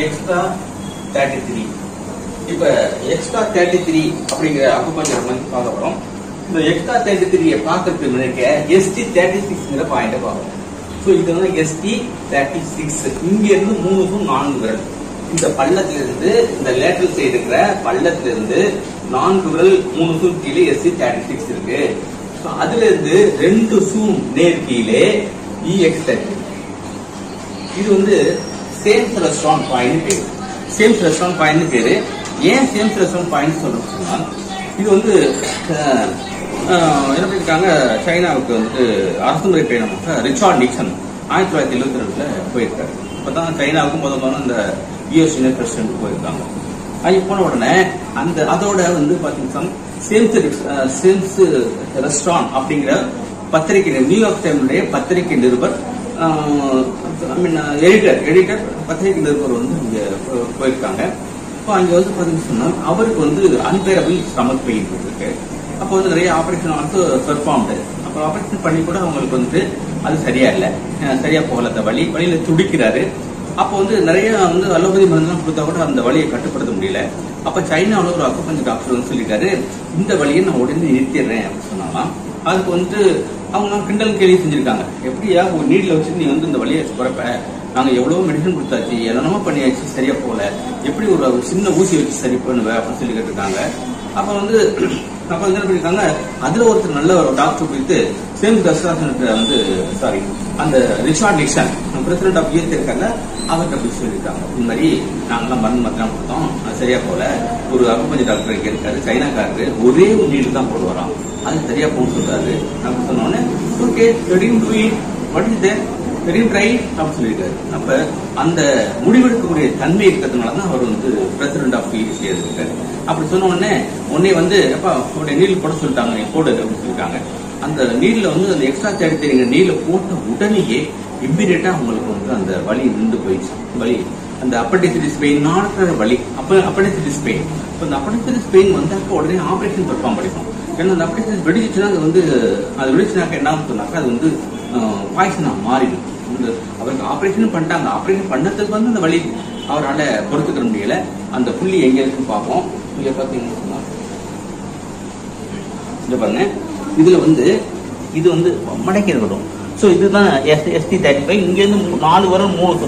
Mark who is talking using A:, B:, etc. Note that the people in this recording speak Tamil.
A: எக்ஸ்ட்ரா 33. இப்ப எக்ஸ்ட்ரா 33 அப்படிங்கிற அக்குபஞ்சர் வந்து பார்க்க போறோம். இந்த எக்ஸ்ட்ரா 33 பார்க்கறதுக்கு முன்னாடி ST36ங்கிற பாயிண்ட பார்க்கணும். சோ இது வந்து ST36. இங்க இருந்து 3 4 விரல், இந்த பள்ளத்துல இருந்து இந்த லேட்டரல் சைடு இருக்கிற பள்ளத்துல இருந்து 4 விரல் 3 கீழே ST36 இருக்கு. அதுல இருந்து 2 சூம் நேர் கீழே EX33. இது வந்து சேம் செலஸ்ட்ரான் பாயிண்ட் பேரு. சேம் செலஸ்ட்ரான் பாயிண்ட் பேரு. ஏன் சேம் செலஸ்ட்ரான் பாயிண்ட் சொல்றோம்னா, இது வந்து என்ன பண்ணிருக்காங்க, சைனாவுக்கு வந்து அரசுமுறை பயணமாக ரிச்சார்ட் நிக்சன் 1972 போயிருக்காரு. அப்பதான் சைனாவுக்கு முதல்ல இந்த யுஎஸ் பிரசிடென்ட் போயிருக்காங்க. அங்க போன உடனே அதோட வந்து பாத்தீங்கன்னா சேம்ஸ் ரெஸ்டாரண்ட் அப்படிங்கிற பத்திரிகை, நியூயார்க் டைம்ஸுடைய பத்திரிகை நிருபர், எடிட்டர் பத்திரிகை நிருபர் வந்து இங்க போயிருக்காங்க. இப்போ அங்க வந்து பாத்தீங்கன்னா அவருக்கு வந்து அன்பேரபிள் ஸ்டமக் பெயின் இருக்கு. அப்போ வந்து நிறைய ஆபரேஷன் ஆல்சோ பெர்ஃபார்ம்டு. அப்போ ஆபரேஷன் பண்ணி கூட அவங்களுக்கு வந்து அது சரியா இல்லை, சரியா போகல, அந்த வழியில துடிக்கிறாரு. அப்போ வந்து நிறைய வந்து அலோபதி மருந்துலாம் கொடுத்தா கூட அந்த வலியை கட்டுப்படுத்த முடியல. அப்ப சைனாவில் ஒரு அக்குபஞ்சர் டாக்டர் வந்து சொல்லிட்டாரு, இந்த வழியை நான் உடனே நிறுத்திடுறேன் அப்படின்னு சொன்னாலாம். அதுக்கு வந்துட்டு அவங்க கிண்டல் கேள்வி செஞ்சிருக்காங்க, எப்படியா ஒரு நீட்ல வச்சு நீ வந்து இந்த வழியை குறைப்ப, நாங்க எவ்வளவு மெடிசன் கொடுத்தாச்சு, என்னென்னமோ பண்ணியாச்சு, சரியா போல, எப்படி ஒரு சின்ன ஊசி வச்சு சரி பண்ணுவேன் அப்படின்னு சொல்லி கேட்டிருக்காங்க. அப்ப வந்து என்ன பண்ணிருக்காங்க, அதுல ஒருத்தர் நல்ல ஒரு டாக்டர் போயிட்டு சேம் வந்து அந்த Richard Nixon president of US இருக்காங்க, அவர்கிட்ட போய் சொல்லியிருக்காங்க, இந்த மாதிரி நாங்கெல்லாம் மருந்து மாத்திரம் கொடுத்தோம், அது சரியா போல, ஒரு அக்குபஞ்சர் டாக்டர் இங்க இருக்காரு, சைனாக்காரரு, ஒரே ஒரு நீடு தான் போட்டு வரோம், அது சரியா போகணும்னு சொல்றாரு. அப்படின்னு சொன்னோடனே ஓகே ட்ரை அப்படின்னு சொல்லியிருக்காரு. அப்ப அந்த முடிவெடுக்கக்கூடிய தன்மை இருக்கிறதுனாலதான் அவர் வந்து பிரசிடென்ட் ஆஃப் யூஎஸ் இருக்காரு. அப்படி சொன்ன உடனே வந்து அப்பா உடைய நீல் போட சொல்லிட்டாங்க, நீ போடு அப்படின்னு சொல்லிட்டாங்க. அந்த நீர்ல வந்து அந்த எக்ஸ்ட்ரா 33 நீர்ல போட்ட உடனேயே இம்மிடியேட்டா உங்களுக்கு வந்து அந்த வலி நின்று போயிடுச்சு. வலி அந்த அப்பண்டிசிட்டிஸ் பெயின் வலி, அப்பண்டிசிட்டிஸ் பெயின். அந்த அப்பண்டிசிட்டிஸ் பெயின் வந்தாக்க உடனே ஆபரேஷன் பெர்ஃபார்ம் பண்ணிக்கும். ஏன்னா அந்த அப்பண்டிசிட்டிஸ் வெடிச்சுன்னா அது வெடிச்சுனாக்க என்ன சொன்னாக்க அது வந்து பாய்சனா மாறிடும். அவருக்கு ஆபரேஷன் பண்ணிட்டாங்க, ஆபரேஷன் பண்ணதுக்கு வந்து அந்த வலி அவரால் பொறுத்துக்க முடியல. அந்த புள்ளி எங்க இருக்குன்னு பார்ப்போம். இங்க பாத்தீங்கன்னா இங்க பாருங்க, இதுல வந்து இது வந்து மடக்கி இருக்கட்டும். சோ இதுதான் ST35. இங்க இருந்து 4 வரை 3